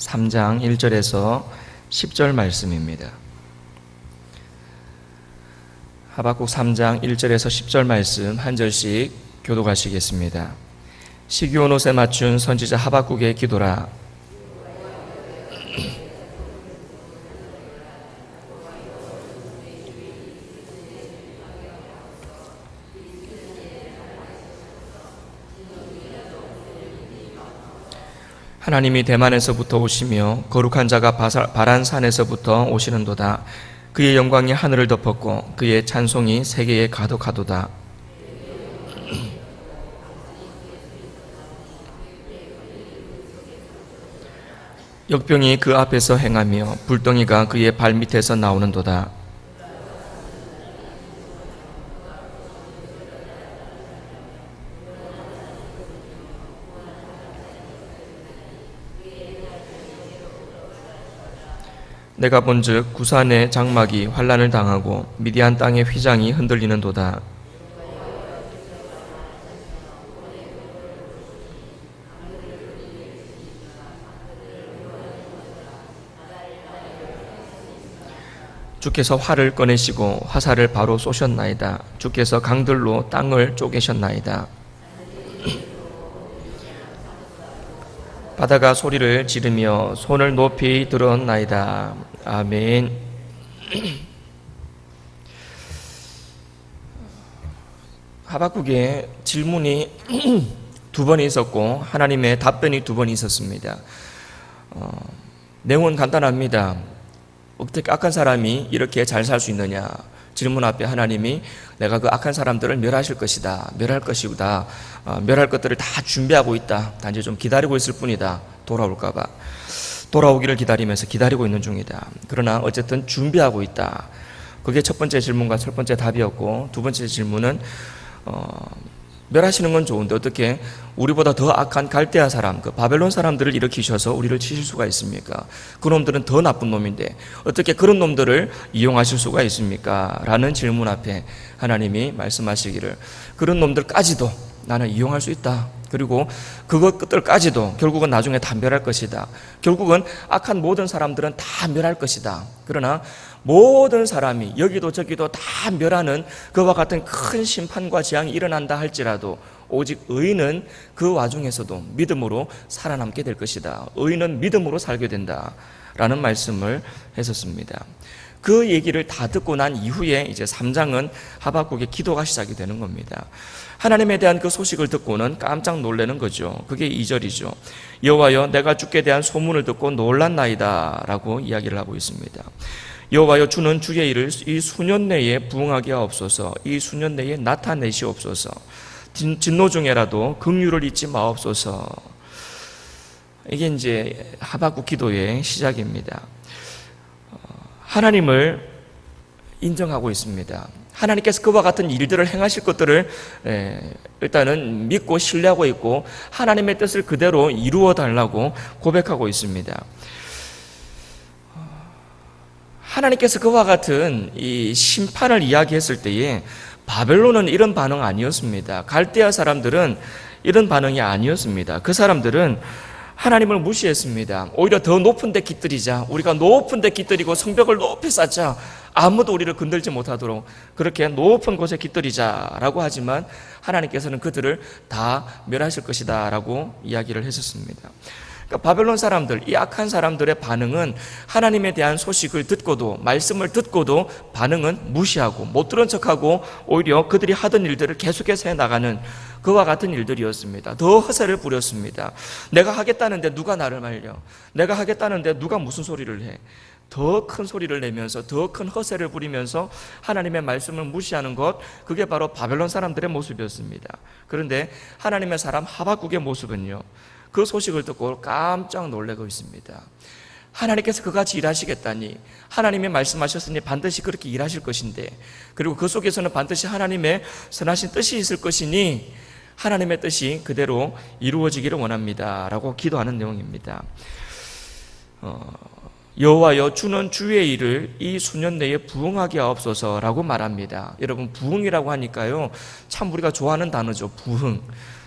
3장 1절에서 10절 말씀입니다. 하박국 3장 1절에서 10절 말씀 한 절씩 교독하시겠습니다. 시기온 옷에 맞춘 선지자 하박국의 기도라. 하나님이 대만에서부터 오시며 거룩한 자가 바란산에서부터 오시는도다. 그의 영광이 하늘을 덮었고 그의 찬송이 세계에 가득하도다. 역병이 그 앞에서 행하며 불덩이가 그의 발밑에서 나오는도다. 내가 본즉 구산의 장막이 환란을 당하고 미디안 땅의 휘장이 흔들리는도다. 주께서 활을 꺼내시고 화살을 바로 쏘셨나이다. 주께서 강들로 땅을 쪼개셨나이다. 바다가 소리를 지르며 손을 높이 들었나이다. 아멘. 하박국의 질문이 두 번 있었고 하나님의 답변이 두 번 있었습니다. 내용은 간단합니다. 어떻게 악한 사람이 이렇게 잘 살 수 있느냐? 질문 앞에 하나님이 내가 그 악한 사람들을 멸하실 것이다. 멸할 것이다. 멸할 것들을 다 준비하고 있다. 단지 좀 기다리고 있을 뿐이다. 돌아올까 봐. 돌아오기를 기다리면서 기다리고 있는 중이다. 그러나 어쨌든 준비하고 있다. 그게 첫 번째 질문과 첫 번째 답이었고, 두 번째 질문은 멸하시는 건 좋은데 어떻게 우리보다 더 악한 갈대아 사람, 그 바벨론 사람들을 일으키셔서 우리를 치실 수가 있습니까? 그 놈들은 더 나쁜 놈인데 어떻게 그런 놈들을 이용하실 수가 있습니까? 라는 질문 앞에 하나님이 말씀하시기를 그런 놈들까지도 나는 이용할 수 있다. 그리고 그것들까지도 결국은 나중에 다 멸할 것이다. 결국은 악한 모든 사람들은 다 멸할 것이다. 그러나 모든 사람이 여기도 저기도 다 멸하는 그와 같은 큰 심판과 재앙이 일어난다 할지라도 오직 의인은 그 와중에서도 믿음으로 살아남게 될 것이다. 의인은 믿음으로 살게 된다. 라는 말씀을 했었습니다. 그 얘기를 다 듣고 난 이후에 이제 3장은 하박국의 기도가 시작이 되는 겁니다. 하나님에 대한 그 소식을 듣고는 깜짝 놀라는 거죠. 그게 2절이죠. 여호와여 내가 주께 대한 소문을 듣고 놀랐나이다 라고 이야기를 하고 있습니다. 여호와여 주는 주의 일을 이 수년 내에 부응하게 하옵소서. 이 수년 내에 나타내시옵소서. 진노 중에라도 긍휼을 잊지 마옵소서. 이게 이제 하박국 기도의 시작입니다. 하나님을 인정하고 있습니다. 하나님께서 그와 같은 일들을 행하실 것들을 일단은 믿고 신뢰하고 있고 하나님의 뜻을 그대로 이루어 달라고 고백하고 있습니다. 하나님께서 그와 같은 이 심판을 이야기했을 때에 바벨론은 이런 반응 아니었습니다. 갈대아 사람들은 이런 반응이 아니었습니다. 그 사람들은 하나님을 무시했습니다. 오히려 더 높은 데 깃들이자. 우리가 높은 데 깃들이고 성벽을 높이 쌓자. 아무도 우리를 건들지 못하도록 그렇게 높은 곳에 깃들이자 라고 하지만 하나님께서는 그들을 다 멸하실 것이다 라고 이야기를 했었습니다. 그러니까 바벨론 사람들, 이 악한 사람들의 반응은 하나님에 대한 소식을 듣고도 말씀을 듣고도 반응은 무시하고 못 들은 척하고 오히려 그들이 하던 일들을 계속해서 해나가는 그와 같은 일들이었습니다. 더 허세를 부렸습니다. 내가 하겠다는데 누가 나를 말려? 내가 하겠다는데 누가 무슨 소리를 해? 더 큰 소리를 내면서 더 큰 허세를 부리면서 하나님의 말씀을 무시하는 것, 그게 바로 바벨론 사람들의 모습이었습니다. 그런데 하나님의 사람 하박국의 모습은요, 그 소식을 듣고 깜짝 놀라고 있습니다. 하나님께서 그같이 일하시겠다니, 하나님이 말씀하셨으니 반드시 그렇게 일하실 것인데, 그리고 그 속에서는 반드시 하나님의 선하신 뜻이 있을 것이니 하나님의 뜻이 그대로 이루어지기를 원합니다 라고 기도하는 내용입니다. 여호와여 주는 주의 일을 이 수년 내에 부응하게 하옵소서라고 말합니다. 여러분, 부응이라고 하니까요 참 우리가 좋아하는 단어죠. 부응.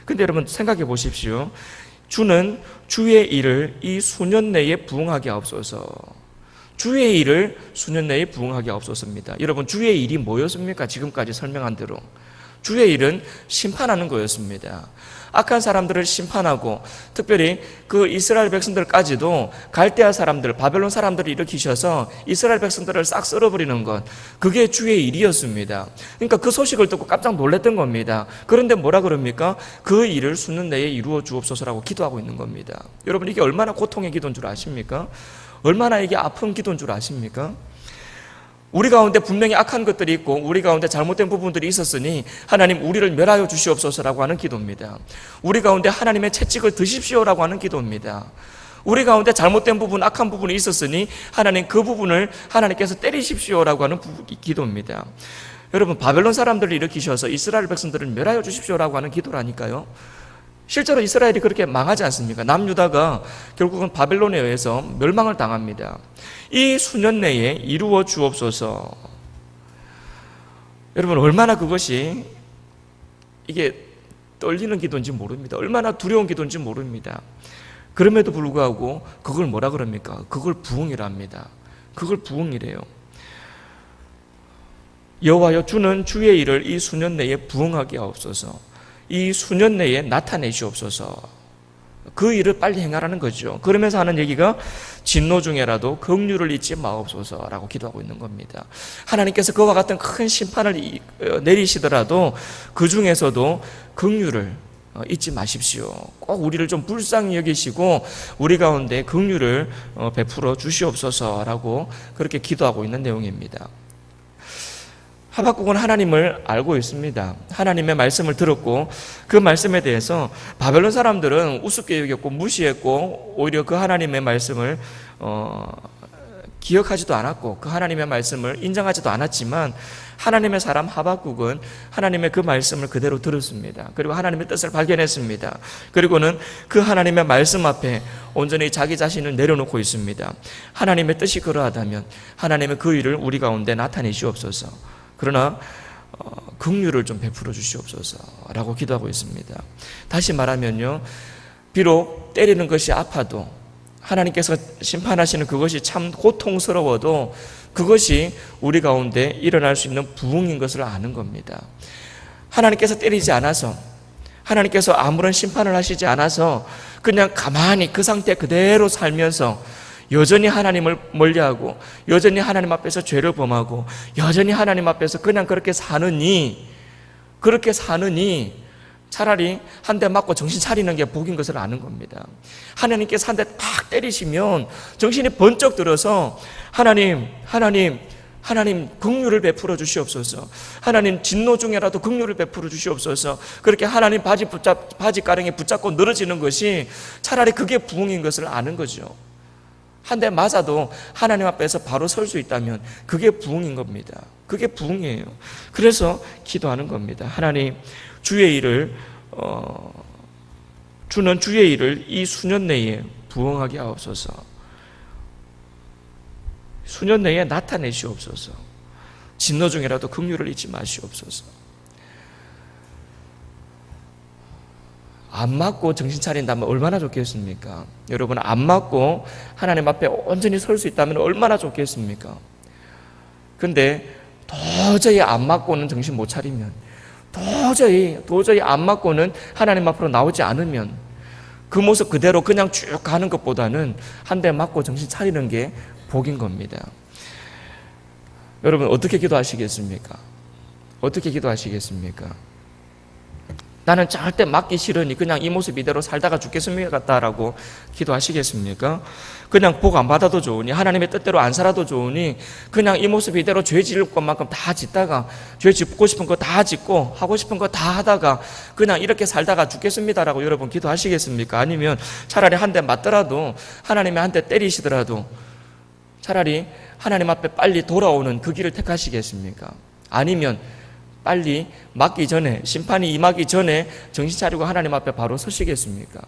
근데 여러분 생각해 보십시오. 주는 주의 일을 이 수년 내에 부응하게 하옵소서. 주의 일을 수년 내에 부응하게 하옵소서입니다. 여러분, 주의 일이 뭐였습니까? 지금까지 설명한 대로 주의 일은 심판하는 거였습니다. 악한 사람들을 심판하고, 특별히 그 이스라엘 백성들까지도 갈대아 사람들, 바벨론 사람들을 일으키셔서 이스라엘 백성들을 싹 쓸어버리는 것, 그게 주의 일이었습니다. 그러니까 그 소식을 듣고 깜짝 놀랐던 겁니다. 그런데 뭐라 그럽니까? 그 일을 수년 내에 이루어 주옵소서라고 기도하고 있는 겁니다. 여러분, 이게 얼마나 고통의 기도인 줄 아십니까? 얼마나 이게 아픈 기도인 줄 아십니까? 우리 가운데 분명히 악한 것들이 있고 우리 가운데 잘못된 부분들이 있었으니 하나님 우리를 멸하여 주시옵소서라고 하는 기도입니다. 우리 가운데 하나님의 채찍을 드십시오라고 하는 기도입니다. 우리 가운데 잘못된 부분, 악한 부분이 있었으니 하나님 그 부분을 하나님께서 때리십시오라고 하는 기도입니다. 여러분, 바벨론 사람들을 일으키셔서 이스라엘 백성들을 멸하여 주십시오라고 하는 기도라니까요. 실제로 이스라엘이 그렇게 망하지 않습니까? 남유다가 결국은 바벨론에 의해서 멸망을 당합니다. 이 수년 내에 이루어 주옵소서. 여러분, 얼마나 그것이 이게 떨리는 기도인지 모릅니다. 얼마나 두려운 기도인지 모릅니다. 그럼에도 불구하고 그걸 뭐라 그럽니까? 그걸 부응이랍니다. 그걸 부응이래요. 여호와여, 주는 주의 일을 이 수년 내에 부응하게 하옵소서. 이 수년 내에 나타내시옵소서. 그 일을 빨리 행하라는 거죠. 그러면서 하는 얘기가 진노 중에라도 긍휼을 잊지 마옵소서라고 기도하고 있는 겁니다. 하나님께서 그와 같은 큰 심판을 내리시더라도 그 중에서도 긍휼을 잊지 마십시오. 꼭 우리를 좀 불쌍히 여기시고 우리 가운데 긍휼을 베풀어 주시옵소서라고 그렇게 기도하고 있는 내용입니다. 하박국은 하나님을 알고 있습니다. 하나님의 말씀을 들었고 그 말씀에 대해서 바벨론 사람들은 우습게 여겼고 무시했고 오히려 그 하나님의 말씀을 기억하지도 않았고 그 하나님의 말씀을 인정하지도 않았지만 하나님의 사람 하박국은 하나님의 그 말씀을 그대로 들었습니다. 그리고 하나님의 뜻을 발견했습니다. 그리고는 그 하나님의 말씀 앞에 온전히 자기 자신을 내려놓고 있습니다. 하나님의 뜻이 그러하다면 하나님의 그 일을 우리 가운데 나타내시옵소서. 그러나 긍휼을 좀 베풀어 주시옵소서라고 기도하고 있습니다. 다시 말하면요, 비록 때리는 것이 아파도 하나님께서 심판하시는 그것이 참 고통스러워도 그것이 우리 가운데 일어날 수 있는 부흥인 것을 아는 겁니다. 하나님께서 때리지 않아서, 하나님께서 아무런 심판을 하시지 않아서 그냥 가만히 그 상태 그대로 살면서 여전히 하나님을 멀리하고 여전히 하나님 앞에서 죄를 범하고 여전히 하나님 앞에서 그냥 그렇게 사느니 차라리 한 대 맞고 정신 차리는 게 복인 것을 아는 겁니다. 하나님께서 한 대 팍 때리시면 정신이 번쩍 들어서 하나님 긍휼을 베풀어 주시옵소서. 하나님 진노 중에라도 긍휼을 베풀어 주시옵소서. 그렇게 하나님 바지가랑이 붙잡고 늘어지는 것이 차라리 그게 부흥인 것을 아는 거죠. 한 대 맞아도 하나님 앞에서 바로 설 수 있다면 그게 부흥인 겁니다. 그게 부흥이에요. 그래서 기도하는 겁니다. 하나님, 주의 일을 주는 주의 일을 이 수년 내에 부흥하게 하옵소서. 수년 내에 나타내시옵소서. 진노 중이라도 긍휼을 잊지 마시옵소서. 안 맞고 정신 차린다면 얼마나 좋겠습니까? 여러분, 안 맞고 하나님 앞에 온전히 설 수 있다면 얼마나 좋겠습니까? 근데 도저히 안 맞고는 정신 못 차리면, 도저히 안 맞고는 하나님 앞으로 나오지 않으면 그 모습 그대로 그냥 쭉 가는 것보다는 한 대 맞고 정신 차리는 게 복인 겁니다. 여러분, 어떻게 기도하시겠습니까? 어떻게 기도하시겠습니까? 나는 절대 맞기 싫으니 그냥 이 모습 이대로 살다가 죽겠습니까? 기도하시겠습니까? 그냥 복 안 받아도 좋으니 하나님의 뜻대로 안 살아도 좋으니 그냥 이 모습 이대로 죄 지을 것만큼 다 짓다가 죄 짓고 싶은 거 다 짓고 하고 싶은 거 다 하다가 그냥 이렇게 살다가 죽겠습니다라고 여러분 기도하시겠습니까? 아니면 차라리 한 대 맞더라도 하나님이 한 대 때리시더라도 차라리 하나님 앞에 빨리 돌아오는 그 길을 택하시겠습니까? 아니면 빨리 맞기 전에, 심판이 임하기 전에 정신 차리고 하나님 앞에 바로 서시겠습니까?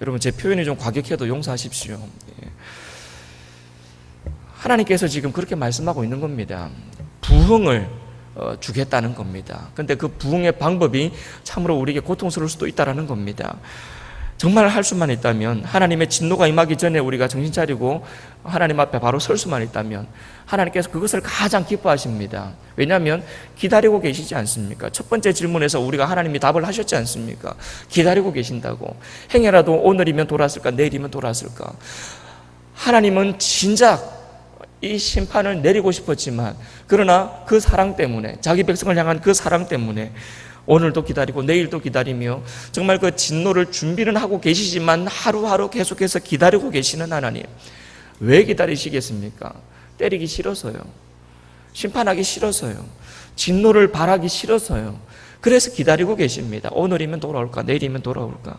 여러분, 제 표현이 좀 과격해도 용서하십시오. 하나님께서 지금 그렇게 말씀하고 있는 겁니다. 부흥을 주겠다는 겁니다. 그런데 그 부흥의 방법이 참으로 우리에게 고통스러울 수도 있다는 겁니다. 정말 할 수만 있다면, 하나님의 진노가 임하기 전에 우리가 정신 차리고 하나님 앞에 바로 설 수만 있다면 하나님께서 그것을 가장 기뻐하십니다. 왜냐하면 기다리고 계시지 않습니까? 첫 번째 질문에서 우리가 하나님이 답을 하셨지 않습니까? 기다리고 계신다고. 행여라도 오늘이면 돌아왔을까, 내일이면 돌아왔을까. 하나님은 진작 이 심판을 내리고 싶었지만, 그러나 그 사랑 때문에, 자기 백성을 향한 그 사랑 때문에 오늘도 기다리고 내일도 기다리며 정말 그 진노를 준비는 하고 계시지만 하루하루 계속해서 기다리고 계시는 하나님. 왜 기다리시겠습니까? 때리기 싫어서요. 심판하기 싫어서요. 진노를 바라기 싫어서요. 그래서 기다리고 계십니다. 오늘이면 돌아올까, 내일이면 돌아올까.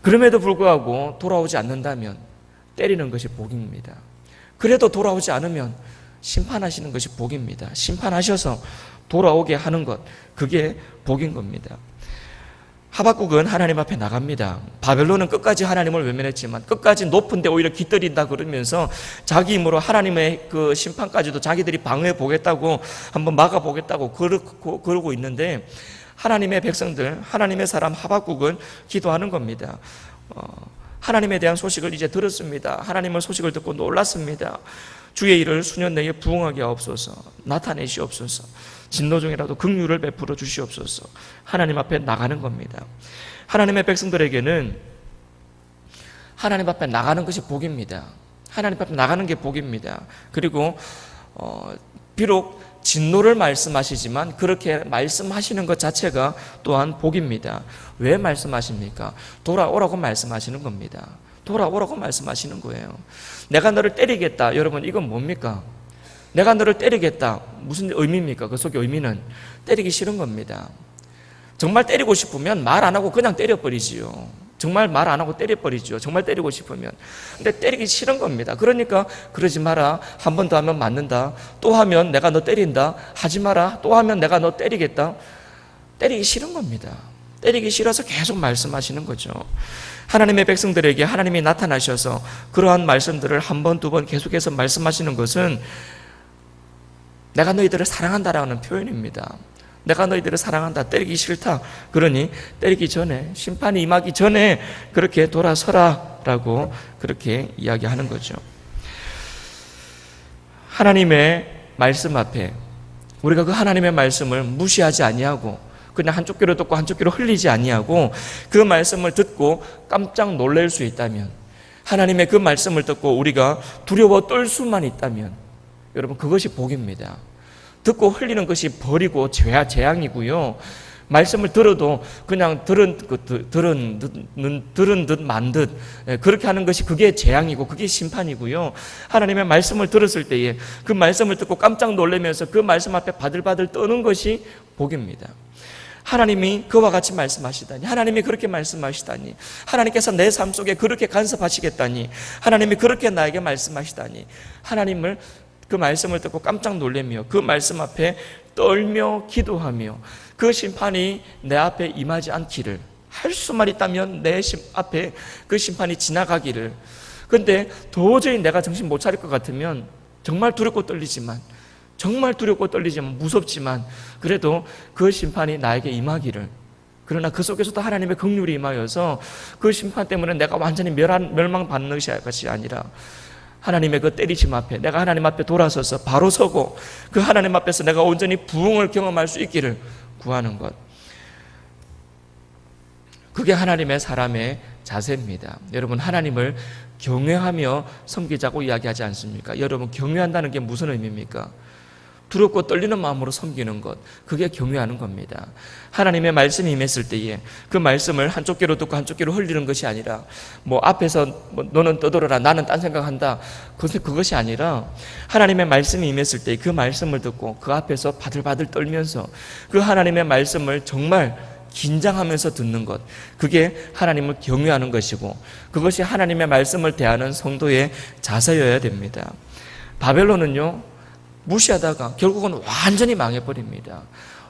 그럼에도 불구하고 돌아오지 않는다면 때리는 것이 복입니다. 그래도 돌아오지 않으면 심판하시는 것이 복입니다. 심판하셔서 돌아오게 하는 것, 그게 복인 겁니다. 하박국은 하나님 앞에 나갑니다. 바벨론은 끝까지 하나님을 외면했지만 끝까지 높은데 오히려 깃들인다 그러면서 자기 힘으로 하나님의 그 심판까지도 자기들이 방어해 보겠다고, 한번 막아 보겠다고 그러고 있는데, 하나님의 백성들, 하나님의 사람 하박국은 기도하는 겁니다. 하나님에 대한 소식을 이제 들었습니다. 하나님의 소식을 듣고 놀랐습니다. 주의 일을 수년 내에 부응하게 하옵소서. 나타내시옵소서. 진노 중이라도 긍휼을 베풀어 주시옵소서. 하나님 앞에 나가는 겁니다. 하나님의 백성들에게는 하나님 앞에 나가는 것이 복입니다. 하나님 앞에 나가는 게 복입니다. 그리고 비록 진노를 말씀하시지만 그렇게 말씀하시는 것 자체가 또한 복입니다. 왜 말씀하십니까? 돌아오라고 말씀하시는 겁니다. 돌아오라고 말씀하시는 거예요. 내가 너를 때리겠다. 여러분, 이건 뭡니까? 내가 너를 때리겠다. 무슨 의미입니까? 그 속의 의미는 때리기 싫은 겁니다. 정말 때리고 싶으면 말 안 하고 그냥 때려버리지요. 정말 말 안 하고 때려버리죠. 정말 때리고 싶으면. 근데 때리기 싫은 겁니다. 그러니까 그러지 마라. 한 번 더 하면 맞는다. 또 하면 내가 너 때린다. 하지 마라. 또 하면 내가 너 때리겠다. 때리기 싫은 겁니다. 때리기 싫어서 계속 말씀하시는 거죠. 하나님의 백성들에게 하나님이 나타나셔서 그러한 말씀들을 한 번, 두 번 계속해서 말씀하시는 것은 내가 너희들을 사랑한다라는 표현입니다. 내가 너희들을 사랑한다. 때리기 싫다. 그러니 때리기 전에, 심판이 임하기 전에 그렇게 돌아서라라고 그렇게 이야기하는 거죠. 하나님의 말씀 앞에 우리가 그 하나님의 말씀을 무시하지 아니하고 그냥 한쪽 귀로 듣고 한쪽 귀로 흘리지 아니하고 그 말씀을 듣고 깜짝 놀랄 수 있다면, 하나님의 그 말씀을 듣고 우리가 두려워 떨 수만 있다면, 여러분, 그것이 복입니다. 듣고 흘리는 것이 벌이고 재앙이고요. 말씀을 들어도 그냥 들은 듯 만 듯 그렇게 하는 것이 그게 재앙이고 그게 심판이고요. 하나님의 말씀을 들었을 때에 그 말씀을 듣고 깜짝 놀라면서 그 말씀 앞에 바들바들 떠는 것이 복입니다. 하나님이 그와 같이 말씀하시다니, 하나님이 그렇게 말씀하시다니, 하나님께서 내 삶 속에 그렇게 간섭하시겠다니, 하나님이 그렇게 나에게 말씀하시다니, 하나님을 그 말씀을 듣고 깜짝 놀라며 그 말씀 앞에 떨며 기도하며 그 심판이 내 앞에 임하지 않기를, 할 수만 있다면 내 앞에 그 심판이 지나가기를. 그런데 도저히 내가 정신 못 차릴 것 같으면 정말 두렵고 떨리지만 무섭지만 그래도 그 심판이 나에게 임하기를. 그러나 그 속에서도 하나님의 긍휼이 임하여서 그 심판 때문에 내가 완전히 멸망받는 것이 아니라 하나님의 그 때리심 앞에 내가 하나님 앞에 돌아서서 바로 서고 그 하나님 앞에서 내가 온전히 부흥을 경험할 수 있기를 구하는 것, 그게 하나님의 사람의 자세입니다. 여러분, 하나님을 경외하며 섬기자고 이야기하지 않습니까? 여러분, 경외한다는 게 무슨 의미입니까? 두렵고 떨리는 마음으로 섬기는 것, 그게 경외하는 겁니다. 하나님의 말씀이 임했을 때에 그 말씀을 한쪽 귀로 듣고 한쪽 귀로 흘리는 것이 아니라 앞에서 너는 떠들어라, 나는 딴 생각한다, 그것이 아니라 하나님의 말씀이 임했을 때 그 말씀을 듣고 그 앞에서 바들바들 떨면서 그 하나님의 말씀을 정말 긴장하면서 듣는 것, 그게 하나님을 경외하는 것이고 그것이 하나님의 말씀을 대하는 성도의 자세여야 됩니다. 바벨론은요, 무시하다가 결국은 완전히 망해버립니다.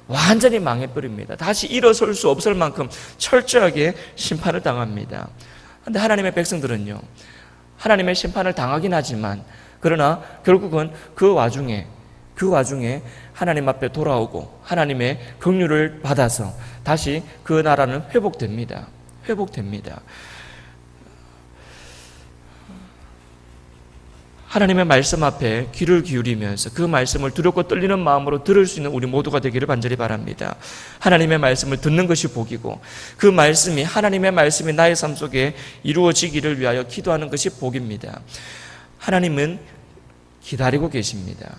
완전히 망해버립니다. 다시 일어설 수 없을 만큼 철저하게 심판을 당합니다. 그런데 하나님의 백성들은요, 하나님의 심판을 당하긴 하지만 그러나 결국은 그 와중에 그 와중에 하나님 앞에 돌아오고 하나님의 긍휼을 받아서 다시 그 나라는 회복됩니다. 회복됩니다. 하나님의 말씀 앞에 귀를 기울이면서 그 말씀을 두렵고 떨리는 마음으로 들을 수 있는 우리 모두가 되기를 간절히 바랍니다. 하나님의 말씀을 듣는 것이 복이고 그 말씀이 하나님의 말씀이 나의 삶 속에 이루어지기를 위하여 기도하는 것이 복입니다. 하나님은 기다리고 계십니다.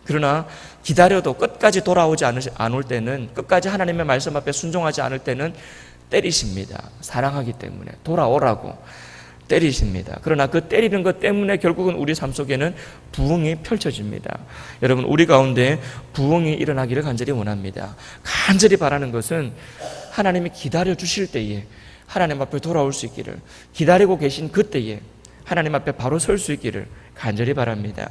그러나 기다려도 끝까지 돌아오지 않을 때는, 끝까지 하나님의 말씀 앞에 순종하지 않을 때는 때리십니다. 사랑하기 때문에 돌아오라고 때리십니다. 그러나 그 때리는 것 때문에 결국은 우리 삶 속에는 부흥이 펼쳐집니다. 여러분, 우리 가운데 부흥이 일어나기를 간절히 원합니다. 간절히 바라는 것은 하나님이 기다려 주실 때에 하나님 앞에 돌아올 수 있기를, 기다리고 계신 그때에 하나님 앞에 바로 설 수 있기를 간절히 바랍니다.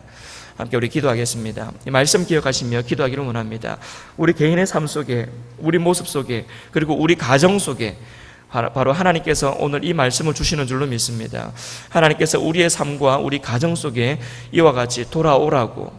함께 우리 기도하겠습니다. 이 말씀 기억하시며 기도하기를 원합니다. 우리 개인의 삶 속에, 우리 모습 속에, 그리고 우리 가정 속에 바로 하나님께서 오늘 이 말씀을 주시는 줄로 믿습니다. 하나님께서 우리의 삶과 우리 가정 속에 이와 같이 돌아오라고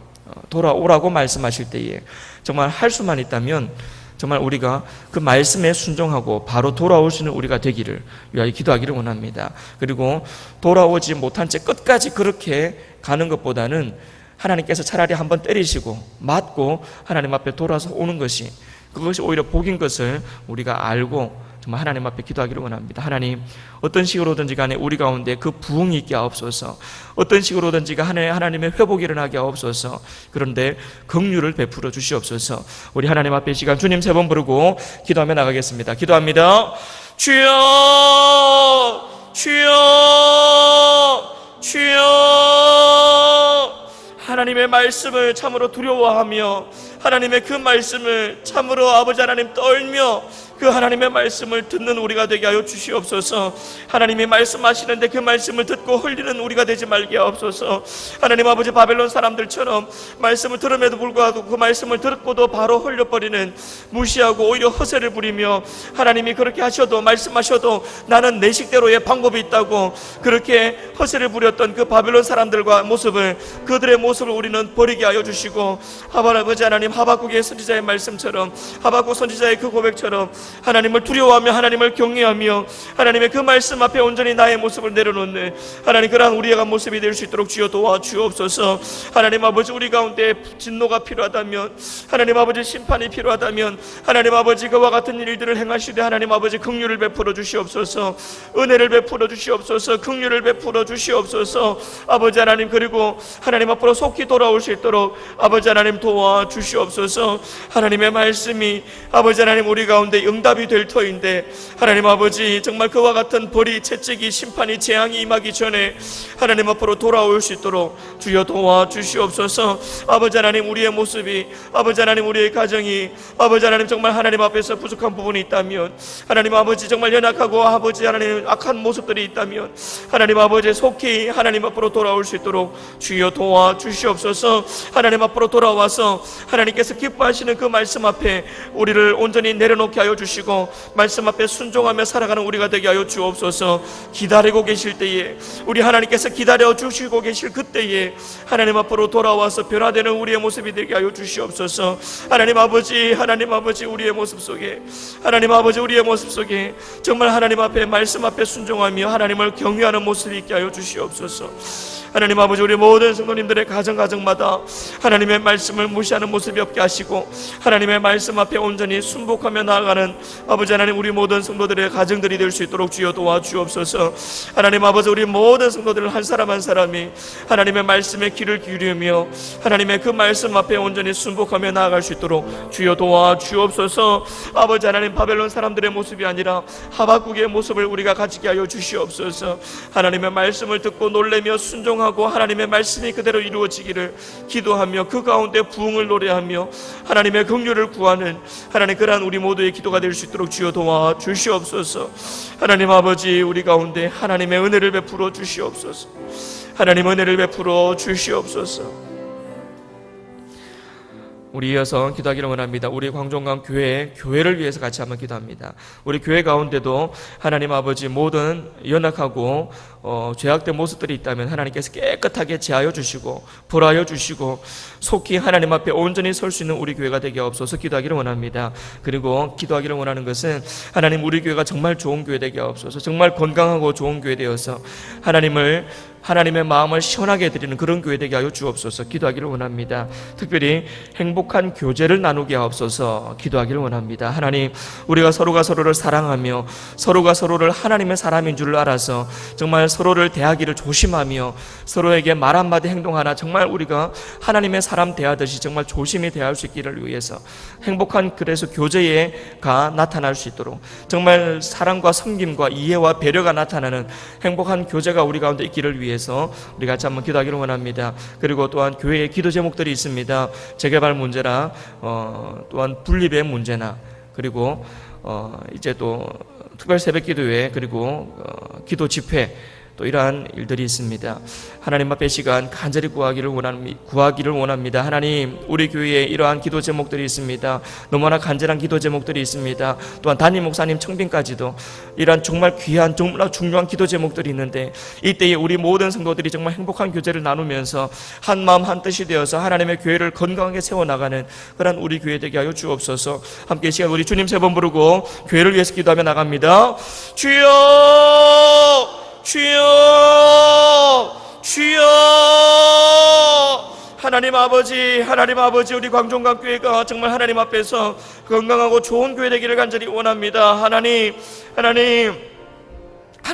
말씀하실 때에 정말 할 수만 있다면 정말 우리가 그 말씀에 순종하고 바로 돌아올 수 있는 우리가 되기를 위하여 기도하기를 원합니다. 그리고 돌아오지 못한 채 끝까지 그렇게 가는 것보다는 하나님께서 차라리 한번 때리시고 맞고 하나님 앞에 돌아서 오는 것이, 그것이 오히려 복인 것을 우리가 알고 정말 하나님 앞에 기도하기를 원합니다. 하나님, 어떤 식으로든지 간에 우리 가운데 그 부흥이 있게 하옵소서. 어떤 식으로든지 간에 하나님의 회복이 일어나게 하옵소서. 그런데 긍휼을 베풀어 주시옵소서. 우리 하나님 앞에 이 시간 주님 3번 부르고 기도하며 나가겠습니다. 기도합니다. 주여, 주여, 주여. 하나님의 말씀을 참으로 두려워하며 하나님의 그 말씀을 참으로 아버지 하나님 떨며 그 하나님의 말씀을 듣는 우리가 되게 하여 주시옵소서. 하나님이 말씀하시는데 그 말씀을 듣고 흘리는 우리가 되지 말게 하옵소서. 하나님 아버지, 바벨론 사람들처럼 말씀을 들음에도 불구하고 그 말씀을 듣고도 바로 흘려버리는, 무시하고 오히려 허세를 부리며 하나님이 그렇게 하셔도, 말씀하셔도 나는 내 식대로의 방법이 있다고 그렇게 허세를 부렸던 그 바벨론 사람들과 모습을, 그들의 모습을 우리는 버리게 하여 주시고, 아버지 하나님, 하박국의 선지자의 말씀처럼, 하박국 선지자의 그 고백처럼 하나님을 두려워하며 하나님을 경외하며 하나님의 그 말씀 앞에 온전히 나의 모습을 내려놓는 하나님, 그러한 우리의 모습이 될 수 있도록 주여 도와주옵소서. 하나님 아버지, 우리 가운데 진노가 필요하다면, 하나님 아버지 심판이 필요하다면, 하나님 아버지 그와 같은 일들을 행하시되 하나님 아버지 긍휼을 베풀어 주시옵소서. 은혜를 베풀어 주시옵소서. 긍휼을 베풀어 주시옵소서. 아버지 하나님, 그리고 하나님 앞으로 속히 돌아올 수 있도록 아버지 하나님 도와주시옵소서. 하나님의 말씀이 아버지 하나님 우리 가운데 응답이 될 터인데 하나님 아버지, 정말 그와 같은 벌이, 채찍이, 심판이, 재앙이 임하기 전에 하나님 앞으로 돌아올 수 있도록 주여 도와주시옵소서. 아버지 하나님, 우리의 모습이, 아버지 하나님 우리의 가정이 아버지 하나님 정말 하나님 앞에서 부족한 부분이 있다면, 하나님 아버지 정말 연약하고 아버지 하나님 악한 모습들이 있다면 하나님 아버지 속히 하나님 앞으로 돌아올 수 있도록 주여 도와주시옵소서. 하나님 앞으로 돌아와서 하나님께서 기뻐하시는 그 말씀 앞에 우리를 온전히 내려놓게 하여 주시고 말씀 앞에 순종하며 살아가는 우리가 되게 하여 주옵소서. 기다리고 계실 때에, 우리 하나님께서 기다려 주시고 계실 그때에 하나님 앞으로 돌아와서 변화되는 우리의 모습이 되게 하여 주시옵소서. 하나님 아버지, 하나님 아버지, 우리의 모습 속에, 하나님 아버지 우리의 모습 속에 정말 하나님 앞에 말씀 앞에 순종하며 하나님을 경외하는 모습이 있게 하여 주시옵소서. 하나님 아버지, 우리 모든 성도님들의 가정마다 하나님의 말씀을 무시하는 모습이 없게 하시고 하나님의 말씀 앞에 온전히 순복하며 나아가는 아버지 하나님 우리 모든 성도들의 가정들이 될 수 있도록 주여 도와주옵소서. 하나님 아버지, 우리 모든 성도들 한 사람 한 사람이 하나님의 말씀에 귀를 기울이며 하나님의 그 말씀 앞에 온전히 순복하며 나아갈 수 있도록 주여 도와주옵소서. 아버지 하나님, 바벨론 사람들의 모습이 아니라 하박국의 모습을 우리가 가지게 하여 주시옵소서. 하나님의 말씀을 듣고 놀래며 순종 하고 하나님의 말씀이 그대로 이루어지기를 기도하며 그 가운데 부흥을 노래하며 하나님의 긍휼을 구하는 하나님, 그러한 우리 모두의 기도가 될 수 있도록 주여 도와 주시옵소서. 하나님 아버지, 우리 가운데 하나님의 은혜를 베풀어 주시옵소서. 하나님 은혜를 베풀어 주시옵소서. 우리 이어서 기도하기를 원합니다. 우리 광종강 교회를 위해서 같이 한번 기도합니다. 우리 교회 가운데도 하나님 아버지 모든 연약하고 죄악된 모습들이 있다면 하나님께서 깨끗하게 제하여 주시고 벌하여 주시고 속히 하나님 앞에 온전히 설 수 있는 우리 교회가 되게 없어서 기도하기를 원합니다. 그리고 기도하기를 원하는 것은 하나님 우리 교회가 정말 좋은 교회 되게 없어서 정말 건강하고 좋은 교회 되어서 하나님의 마음을 시원하게 해드리는 그런 교회 되게 하여 주옵소서 기도하기를 원합니다. 특별히 행복한 교제를 나누게 하옵소서 기도하기를 원합니다. 하나님, 우리가 서로가 서로를 사랑하며 서로가 서로를 하나님의 사람인 줄 알아서 정말 서로를 대하기를 조심하며 서로에게 말 한마디 행동 하나 정말 우리가 하나님의 사람 대하듯이 정말 조심히 대할 수 있기를 위해서 행복한 그래서 교제가 나타날 수 있도록 정말 사랑과 섬김과 이해와 배려가 나타나는 행복한 교제가 우리 가운데 있기를 위해서 우리 같이 한번 기도하기를 원합니다. 그리고 또한 교회에 기도 제목들이 있습니다. 재개발 문제나 또한 분립의 문제나 그리고 이제 또 특별 새벽 기도회 그리고 기도 집회 또 이러한 일들이 있습니다. 하나님 앞에 시간 간절히 구하기를 원합니다. 하나님, 우리 교회에 이러한 기도 제목들이 있습니다. 너무나 간절한 기도 제목들이 있습니다. 또한 담임 목사님 청빙까지도 이러한 정말 귀한 정말 중요한 기도 제목들이 있는데 이때에 우리 모든 성도들이 정말 행복한 교제를 나누면서 한 마음 한 뜻이 되어서 하나님의 교회를 건강하게 세워나가는 그런 우리 교회 되게 하여 주옵소서. 함께 이 시간 우리 주님 세 번 부르고 교회를 위해서 기도하며 나갑니다. 주여! 주여, 주여. 하나님 아버지 우리 광종강교회가 정말 하나님 앞에서 건강하고 좋은 교회 되기를 간절히 원합니다. 하나님의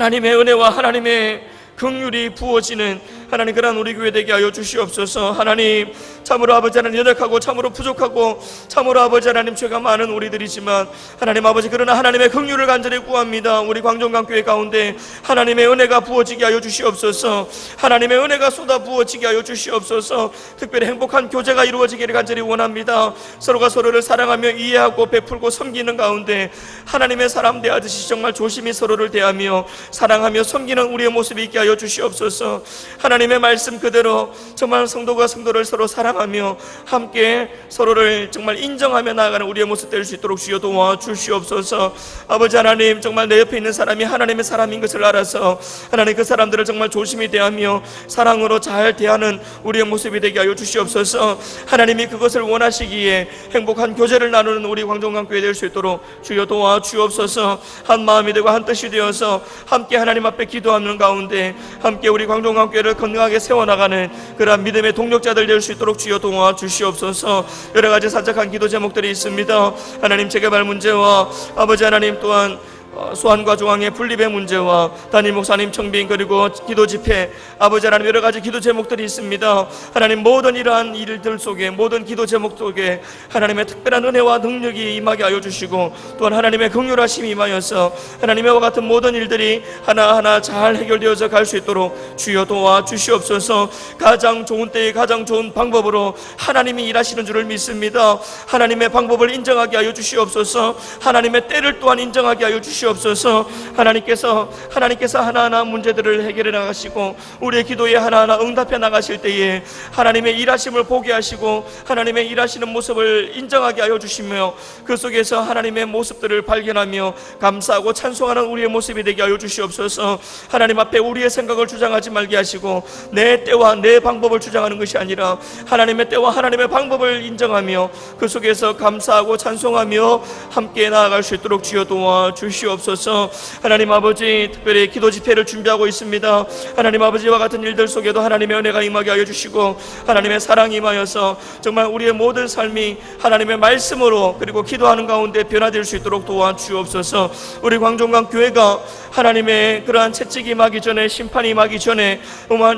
은혜와 하나님의 긍휼이 부어지는 하나님 그런 우리 교회 되게 하여 주시옵소서. 하나님, 참으로 아버지 하나님 연약하고 참으로 부족하고 참으로 아버지 하나님 죄가 많은 우리들이지만 하나님 아버지 그러나 하나님의 긍휼을 간절히 구합니다. 우리 광종강교회 가운데 하나님의 은혜가 부어지게 하여 주시옵소서. 하나님의 은혜가 쏟아 부어지게 하여 주시옵소서. 특별히 행복한 교제가 이루어지기를 간절히 원합니다. 서로가 서로를 사랑하며 이해하고 베풀고 섬기는 가운데 하나님의 사람 대하듯이 정말 조심히 서로를 대하며 사랑하며 섬기는 우리의 모습이 있게 하여 주시옵소서. 하나님의 말씀 그대로 정말 성도가 성도를 서로 사랑하며 함께 서로를 정말 인정하며 나아가는 우리의 모습 될 수 있도록 주여 도와주시옵소서. 아버지 하나님, 정말 내 옆에 있는 사람이 하나님의 사람인 것을 알아서 하나님 그 사람들을 정말 조심히 대하며 사랑으로 잘 대하는 우리의 모습이 되게 하여 주시옵소서. 하나님이 그것을 원하시기에 행복한 교제를 나누는 우리 광종강교회 될 수 있도록 주여 도와주옵소서. 한 마음이 되고 한 뜻이 되어서 함께 하나님 앞에 기도하는 가운데 함께 우리 광종강교회를 건강하게 세워나가는 그러한 믿음의 동력자들 될 수 있도록 주여 도와주시옵소서. 여러가지 산적한 기도 제목들이 있습니다. 하나님, 재개발 문제와 아버지 하나님 또한 소환과 중앙의 분립의 문제와 담임 목사님 청빙 그리고 기도 집회 아버지 하나님 여러 가지 기도 제목들이 있습니다. 하나님, 모든 이러한 일들 속에 모든 기도 제목 속에 하나님의 특별한 은혜와 능력이 임하게 하여 주시고 또한 하나님의 긍휼하심이 임하여서 하나님의 와 같은 모든 일들이 하나하나 잘 해결되어져 갈 수 있도록 주여 도와주시옵소서. 가장 좋은 때에 가장 좋은 방법으로 하나님이 일하시는 줄을 믿습니다. 하나님의 방법을 인정하게 하여 주시옵소서. 하나님의 때를 또한 인정하게 하여 주시옵소서. 하나님께서 하나하나 문제들을 해결해 나가시고 우리의 기도에 하나하나 응답해 나가실 때에 하나님의 일하심을 보게 하시고 하나님의 일하시는 모습을 인정하게 하여 주시며 그 속에서 하나님의 모습들을 발견하며 감사하고 찬송하는 우리의 모습이 되게 하여 주시옵소서. 하나님 앞에 우리의 생각을 주장하지 말게 하시고 내 때와 내 방법을 주장하는 것이 아니라 하나님의 때와 하나님의 방법을 인정하며 그 속에서 감사하고 찬송하며 함께 나아갈 수 있도록 주여 도와주시옵소서. 하나님 아버지, 특별히 기도 집회를 준비하고 있습니다. 하나님 아버지와 같은 일들 속에도 하나님의 은혜가 임하게 하여 주시고 하나님의 사랑이 임하여서 정말 우리의 모든 삶이 하나님의 말씀으로 그리고 기도하는 가운데 변화될 수 있도록 도와주옵소서. 우리 광종강 교회가 하나님의 그러한 채찍이 임하기 전에 심판이 임하기 전에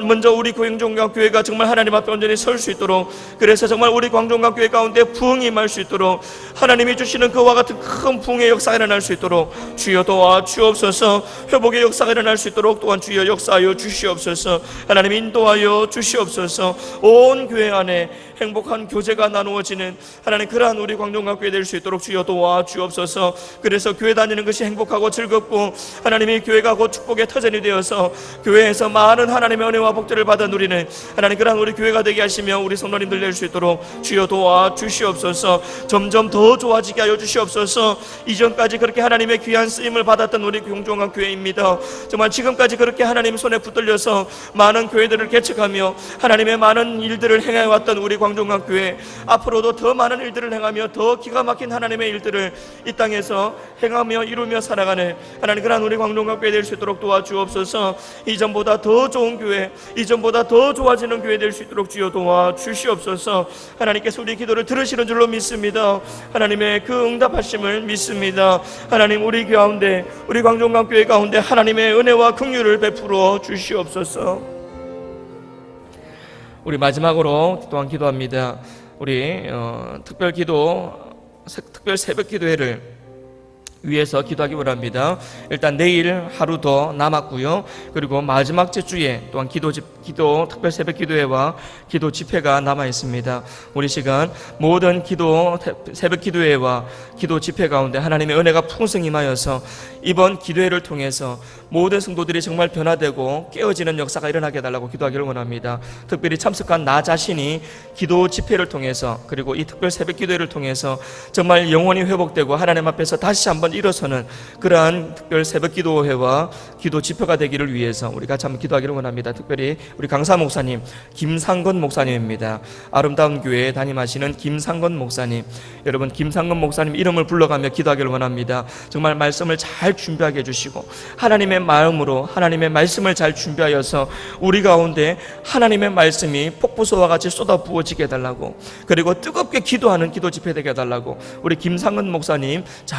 먼저 우리 광종강 교회가 정말 하나님 앞에 온전히 설 수 있도록, 그래서 정말 우리 광종강 교회 가운데 부흥이 임할 수 있도록 하나님이 주시는 그와 같은 큰 부흥의 역사가 일어날 수 있도록 주여 도와주옵소서. 회복의 역사가 일어날 수 있도록 또한 주여 역사하여 주시옵소서. 하나님 인도하여 주시옵소서. 온 교회 안에 행복한 교제가 나누어지는 하나님 그러한 우리 광종각교회 될 수 있도록 주여 도와주옵소서. 그래서 교회 다니는 것이 행복하고 즐겁고 하나님이 교회가 곧 축복의 터전이 되어서 교회에서 많은 하나님의 은혜와 복들을 받아 누리는 하나님 그러한 우리 교회가 되게 하시며 우리 성도님들 될 수 있도록 주여 도와주시옵소서. 점점 더 좋아지게 하여 주시옵소서. 이전까지 그렇게 하나님의 귀한 쓰임을 받았던 우리 광종각 교회입니다. 정말 지금까지 그렇게 하나님 손에 붙들려서 많은 교회들을 개척하며 하나님의 많은 일들을 행해왔던 우리 광종각 교회, 앞으로도 더 많은 일들을 행하며 더 기가 막힌 하나님의 일들을 이 땅에서 행하며 이루며 살아가는 하나님 그러한 우리 광종각 교회 될 수 있도록 도와주옵소서. 이전보다 더 좋은 교회, 이전보다 더 좋아지는 교회 될 수 있도록 주여 도와주시옵소서. 하나님께서 우리 기도를 들으시는 줄로 믿습니다. 하나님의 그 응답하심을 믿습니다. 하나님 우리 가운데, 우리 광종각 교회 가운데 하나님의 은혜와 긍휼을 베풀어 주시옵소서. 우리 마지막으로 또한 기도합니다. 우리 특별 새벽 기도회를 위해서 기도하기 원합니다. 일단 내일 하루 더 남았고요. 그리고 마지막 주에 또한 특별 새벽 기도회와 기도 집회가 남아 있습니다. 우리 시간 모든 새벽 기도회와 기도 집회 가운데 하나님의 은혜가 풍성히 임하여서 이번 기도회를 통해서 모든 성도들이 정말 변화되고 깨어지는 역사가 일어나게 해달라고 기도하기를 원합니다. 특별히 참석한 나 자신이 기도 집회를 통해서 그리고 이 특별 새벽 기도회를 통해서 정말 영혼이 회복되고 하나님 앞에서 다시 한번 일어서는 그러한 특별 새벽 기도회와 기도 집회가 되기를 위해서 우리 같이 한번 기도하기를 원합니다. 특별히 우리 강사 목사님 김상건 목사님입니다. 아름다운 교회에 담임하시는 김상건 목사님, 여러분 김상건 목사님 이름을 불러가며 기도하기를 원합니다. 정말 말씀을 잘 준비하게 해주시고 하나님의 마음으로 하나님의 말씀을 잘 준비하여서 우리 가운데 하나님의 말씀이 폭포수와 같이 쏟아 부어지게 해달라고, 그리고 뜨겁게 기도하는 기도 집회 되게 해달라고 우리 김상건 목사님 잘